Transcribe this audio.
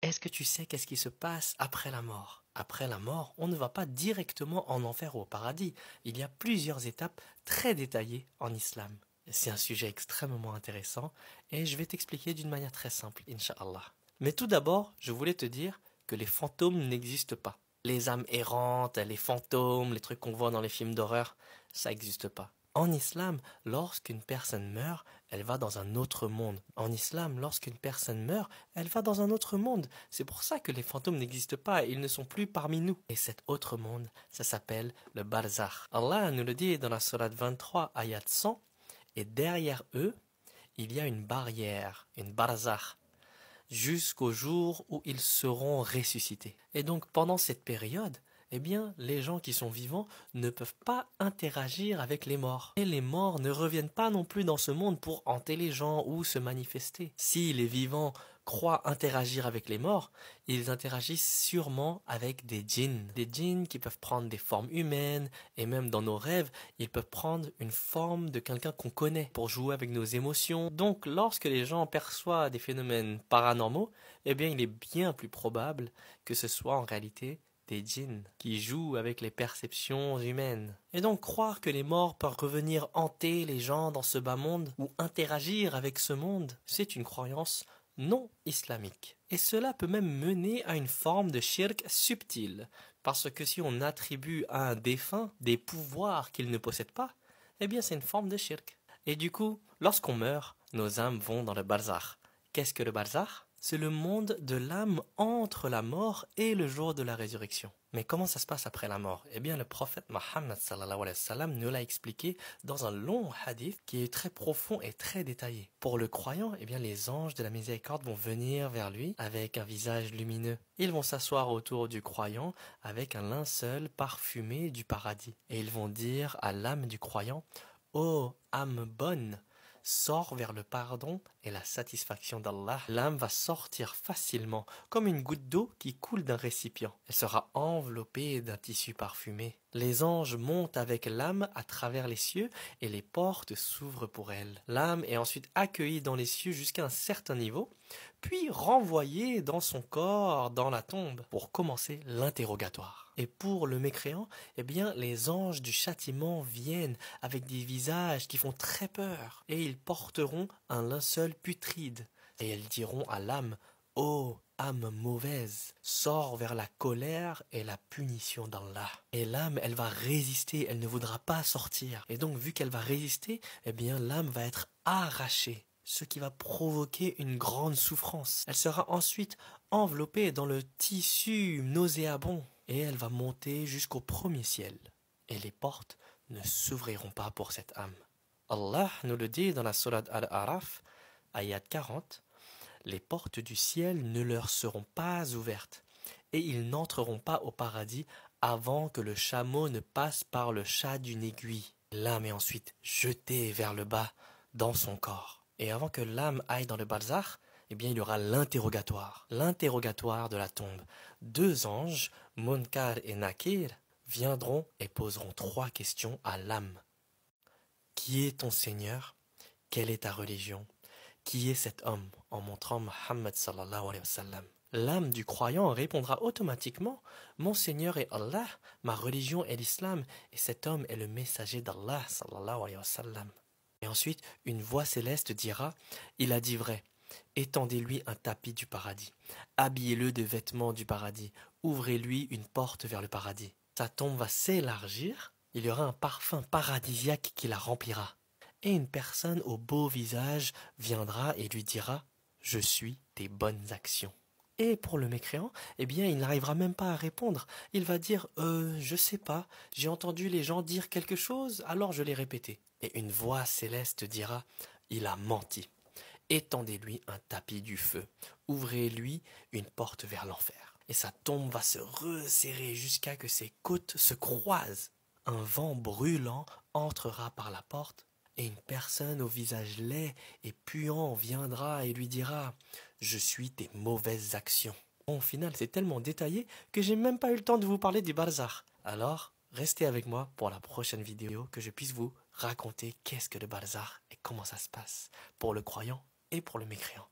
est-ce que tu sais qu'est-ce qui se passe après la mort? Après la mort, on ne va pas directement en enfer ou au paradis. Il y a plusieurs étapes très détaillées en islam. C'est un sujet extrêmement intéressant et je vais t'expliquer d'une manière très simple, Inch'Allah. Mais tout d'abord, je voulais te dire que les fantômes n'existent pas. Les âmes errantes, les fantômes, les trucs qu'on voit dans les films d'horreur, ça n'existe pas. En islam, lorsqu'une personne meurt, elle va dans un autre monde. En islam, lorsqu'une personne meurt, elle va dans un autre monde. C'est pour ça que les fantômes n'existent pas, ils ne sont plus parmi nous. Et cet autre monde, ça s'appelle le barzakh. Allah nous le dit dans la sourate 23, ayat 100, et derrière eux, il y a une barrière, une barzakh, jusqu'au jour où ils seront ressuscités. Et donc pendant cette période, eh bien, les gens qui sont vivants ne peuvent pas interagir avec les morts. Et les morts ne reviennent pas non plus dans ce monde pour hanter les gens ou se manifester. Si les vivants croient interagir avec les morts, ils interagissent sûrement avec des djinns. Des djinns qui peuvent prendre des formes humaines, et même dans nos rêves, ils peuvent prendre une forme de quelqu'un qu'on connaît pour jouer avec nos émotions. Donc lorsque les gens perçoivent des phénomènes paranormaux, eh bien il est bien plus probable que ce soit en réalité des djinns qui jouent avec les perceptions humaines. Et donc croire que les morts peuvent revenir hanter les gens dans ce bas monde ou interagir avec ce monde, c'est une croyance non islamique. Et cela peut même mener à une forme de shirk subtil, parce que si on attribue à un défunt des pouvoirs qu'il ne possède pas, eh bien c'est une forme de shirk. Et du coup, lorsqu'on meurt, nos âmes vont dans le barzakh. Qu'est-ce que le barzakh? C'est le monde de l'âme entre la mort et le jour de la résurrection. Mais comment ça se passe après la mort? Eh bien, le prophète Mohammed sallallahu alayhi wa sallam nous l'a expliqué dans un long hadith qui est très profond et très détaillé. Pour le croyant, eh bien, les anges de la miséricorde vont venir vers lui avec un visage lumineux. Ils vont s'asseoir autour du croyant avec un linceul parfumé du paradis. Et ils vont dire à l'âme du croyant: ô âme bonne, sors vers le pardon et la satisfaction d'Allah. L'âme va sortir facilement, comme une goutte d'eau qui coule d'un récipient. Elle sera enveloppée d'un tissu parfumé. Les anges montent avec l'âme à travers les cieux et les portes s'ouvrent pour elle. L'âme est ensuite accueillie dans les cieux jusqu'à un certain niveau, puis renvoyée dans son corps, dans la tombe, pour commencer l'interrogatoire. Et pour le mécréant, eh bien, les anges du châtiment viennent avec des visages qui font très peur, et ils porteront un linceul putride, et ils diront à l'âme: ô âme mauvaise, sors vers la colère et la punition d'Allah. Et l'âme, elle va résister, elle ne voudra pas sortir. Et donc, vu qu'elle va résister, eh bien, l'âme va être arrachée, ce qui va provoquer une grande souffrance. Elle sera ensuite enveloppée dans le tissu nauséabond, et elle va monter jusqu'au premier ciel. Et les portes ne s'ouvriront pas pour cette âme. Allah nous le dit dans la sourate Al-Araf, ayat 40, les portes du ciel ne leur seront pas ouvertes, et ils n'entreront pas au paradis avant que le chameau ne passe par le chat d'une aiguille. L'âme est ensuite jetée vers le bas dans son corps. Et avant que l'âme aille dans le barzakh, eh bien, il y aura l'interrogatoire de la tombe. Deux anges, Munkar et Nakir, viendront et poseront trois questions à l'âme. Qui est ton Seigneur? Quelle est ta religion? Qui est cet homme? En montrant Muhammad sallallahu alayhi wa sallam. L'âme du croyant répondra automatiquement: mon Seigneur est Allah, ma religion est l'islam, et cet homme est le messager d'Allah sallallahu alayhi wa sallam. Et ensuite, une voix céleste dira: il a dit vrai. Étendez-lui un tapis du paradis, habillez-le de vêtements du paradis, ouvrez-lui une porte vers le paradis. Sa tombe va s'élargir, il y aura un parfum paradisiaque qui la remplira. Et une personne au beau visage viendra et lui dira: je suis tes bonnes actions. Et pour le mécréant, eh bien, il n'arrivera même pas à répondre. Il va dire: je sais pas, j'ai entendu les gens dire quelque chose, alors je l'ai répété. Et une voix céleste dira: il a menti. Étendez-lui un tapis du feu, ouvrez-lui une porte vers l'enfer. Et sa tombe va se resserrer jusqu'à que ses côtes se croisent. Un vent brûlant entrera par la porte, et une personne au visage laid et puant viendra et lui dira: je suis tes mauvaises actions. Bon, au final, c'est tellement détaillé que j'ai même pas eu le temps de vous parler du barzakh. Alors, restez avec moi pour la prochaine vidéo, que je puisse vous raconter qu'est-ce que le barzakh et comment ça se passe pour le croyant et pour le mécréant.